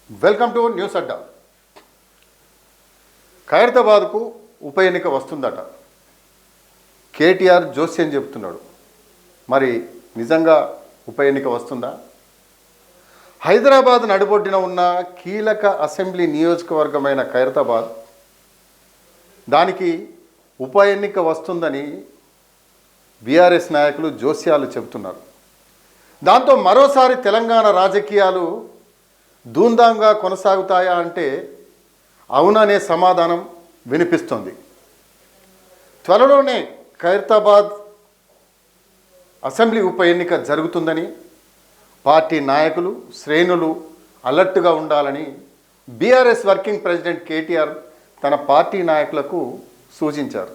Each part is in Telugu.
వెల్కమ్ టు న్యూస్ అడ్డా. ఖైరతాబాద్కు ఉప ఎన్నిక వస్తుందట. కేటీఆర్ జోస్యం చెప్తున్నాడు. మరి నిజంగా ఉప ఎన్నిక వస్తుందా? హైదరాబాద్ నడిబొడ్డున ఉన్న కీలక అసెంబ్లీ నియోజకవర్గమైన ఖైరతాబాద్, దానికి ఉప ఎన్నిక వస్తుందని బీఆర్ఎస్ నాయకులు జోస్యాలు చెబుతున్నారు. దాంతో మరోసారి తెలంగాణ రాజకీయాలు ధూమ్ధాంగా కొనసాగుతాయా అంటే అవుననే సమాధానం వినిపిస్తుంది. త్వరలోనే ఖైరతాబాద్ అసెంబ్లీ ఉప ఎన్నిక జరుగుతుందని పార్టీ నాయకులు, శ్రేణులు అలర్ట్గా ఉండాలని బీఆర్ఎస్ వర్కింగ్ ప్రెసిడెంట్ కేటీఆర్ తన పార్టీ నాయకులకు సూచించారు.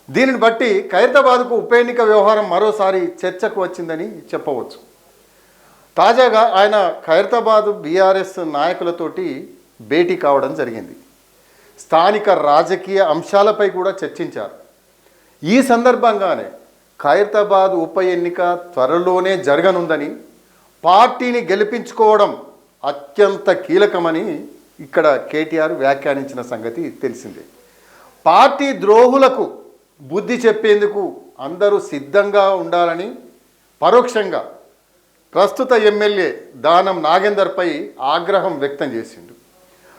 దీనిని బట్టి ఖైరతాబాద్కు ఉప ఎన్నిక వ్యవహారం మరోసారి చర్చకు వచ్చిందని చెప్పవచ్చు. తాజాగా ఆయన ఖైరతాబాద్ బీఆర్ఎస్ నాయకులతోటి భేటీ కావడం జరిగింది. స్థానిక రాజకీయ అంశాలపై కూడా చర్చించారు. ఈ సందర్భంగానే ఖైరతాబాద్ ఉప ఎన్నిక త్వరలోనే జరగనుందని, పార్టీని గెలిపించుకోవడం అత్యంత కీలకమని ఇక్కడ కేటీఆర్ వ్యాఖ్యానించిన సంగతి తెలిసిందే. పార్టీ ద్రోహులకు బుద్ధి చెప్పేందుకు అందరూ సిద్ధంగా ఉండాలని పరోక్షంగా ప్రస్తుత ఎమ్మెల్యే దానం నాగేందర్పై ఆగ్రహం వ్యక్తం చేసిండు.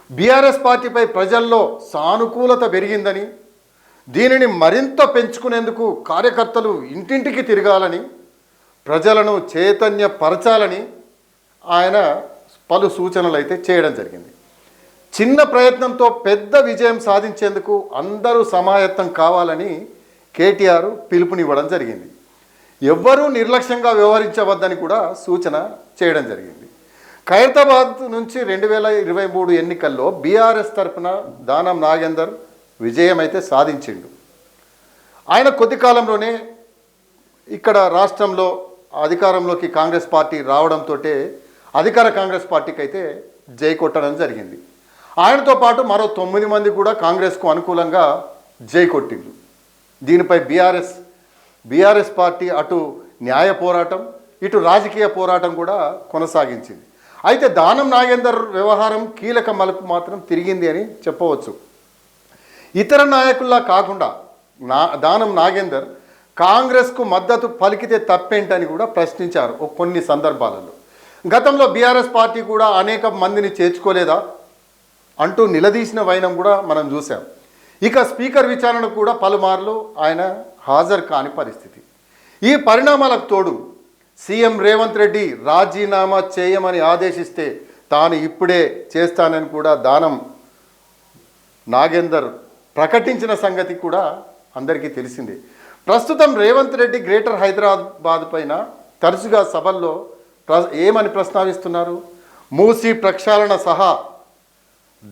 బీఆర్ఎస్ పార్టీపై ప్రజల్లో సానుకూలత పెరిగిందని, దీనిని మరింత పెంచుకునేందుకు కార్యకర్తలు ఇంటింటికి తిరగాలని, ప్రజలను చైతన్యపరచాలని ఆయన పలు సూచనలు అయితే చేయడం జరిగింది. చిన్న ప్రయత్నంతో పెద్ద విజయం సాధించేందుకు అందరూ సమాయత్తం కావాలని కేటీఆర్ పిలుపునివ్వడం జరిగింది. ఎవ్వరూ నిర్లక్ష్యంగా వ్యవహరించవద్దని కూడా సూచన చేయడం జరిగింది. ఖైరతాబాద్ నుంచి 2023 ఎన్నికల్లో బీఆర్ఎస్ తరఫున దానం నాగేందర్ విజయం అయితే సాధించిండు. ఆయన కొద్ది కాలంలోనే ఇక్కడ రాష్ట్రంలో అధికారంలోకి కాంగ్రెస్ పార్టీ రావడంతో అధికార కాంగ్రెస్ పార్టీకి అయితే జై కొట్టడం జరిగింది. ఆయనతో పాటు మరో 9 మంది కూడా కాంగ్రెస్కు అనుకూలంగా జై కొట్టిండు. దీనిపై బీఆర్ఎస్ పార్టీ అటు న్యాయ పోరాటం, ఇటు రాజకీయ పోరాటం కూడా కొనసాగించింది. అయితే దానం నాగేందర్ వ్యవహారం కీలక మలుపు మాత్రం తిరిగింది అని చెప్పవచ్చు. ఇతర నాయకుల్లా కాకుండా దానం నాగేందర్ కాంగ్రెస్కు మద్దతు పలికితే తప్పేంటని కూడా ప్రశ్నించారు కొన్ని సందర్భాలలో. గతంలో బీఆర్ఎస్ పార్టీ కూడా అనేక మందిని చేర్చుకోలేదా అంటూ నిలదీసిన వైనం కూడా మనం చూసాం. ఇక స్పీకర్ విచారణకు కూడా పలుమార్లు ఆయన హాజరు కాని పరిస్థితి. ఈ పరిణామాలకు తోడు సీఎం రేవంత్ రెడ్డి రాజీనామా చేయమని ఆదేశిస్తే తాను ఇప్పుడే చేస్తానని కూడా దానం నాగేందర్ ప్రకటించిన సంగతి కూడా అందరికీ తెలిసిందే. ప్రస్తుతం రేవంత్ రెడ్డి గ్రేటర్ హైదరాబాద్ పైన తరచుగా సభల్లో ఏమని ప్రస్తావిస్తున్నారు? మూసీ ప్రక్షాళన సహా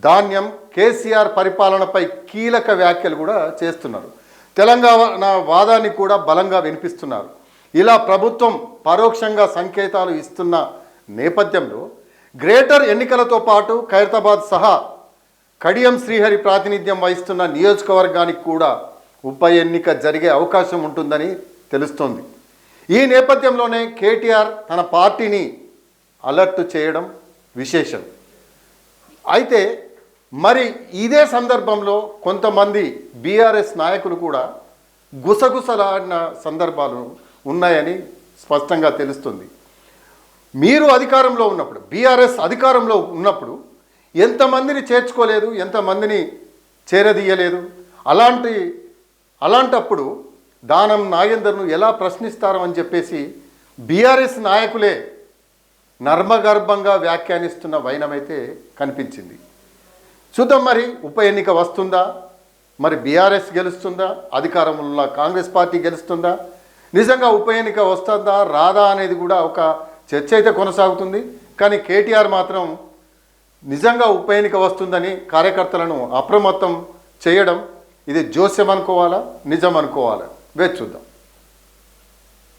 ధాన్యం, కేసీఆర్ పరిపాలనపై కీలక వ్యాఖ్యలు కూడా చేస్తున్నారు. తెలంగాణ వాదాన్ని కూడా బలంగా వినిపిస్తున్నారు. ఇలా ప్రభుత్వం పరోక్షంగా సంకేతాలు ఇస్తున్న నేపథ్యంలో గ్రేటర్ ఎన్నికలతో పాటు ఖైరతాబాద్ సహా కడియం శ్రీహరి ప్రాతినిధ్యం వహిస్తున్న నియోజకవర్గానికి కూడా ఉప ఎన్నిక జరిగే అవకాశం ఉంటుందని తెలుస్తోంది. ఈ నేపథ్యంలోనే కేటీఆర్ తన పార్టీని అలర్ట్ చేయడం విశేషం. అయితే మరి ఇదే సందర్భంలో కొంతమంది బీఆర్ఎస్ నాయకులు కూడా గుసగుసలాడిన సందర్భాలు ఉన్నాయని స్పష్టంగా తెలుస్తుంది. మీరు అధికారంలో ఉన్నప్పుడు, బీఆర్ఎస్ అధికారంలో ఉన్నప్పుడు ఎంతమందిని చేర్చుకోలేదు, ఎంతమందిని చేరదీయలేదు. అలాంటప్పుడు దానం నాగేందర్ను ఎలా ప్రశ్నిస్తారు అని చెప్పేసి బీఆర్ఎస్ నాయకులే నర్మగర్భంగా వ్యాఖ్యానిస్తున్న వైనమైతే కనిపించింది. చూద్దాం మరి ఉప ఎన్నిక వస్తుందా? మరి బీఆర్ఎస్ గెలుస్తుందా? అధికారంలో కాంగ్రెస్ పార్టీ గెలుస్తుందా? నిజంగా ఉప ఎన్నిక వస్తుందా రాదా అనేది కూడా ఒక చర్చ అయితే కొనసాగుతుంది. కానీ కేటీఆర్ మాత్రం నిజంగా ఉప ఎన్నిక వస్తుందని కార్యకర్తలను అప్రమత్తం చేయడం ఇది జోస్యం అనుకోవాలా, నిజం అనుకోవాలా? వేచి చూద్దాం.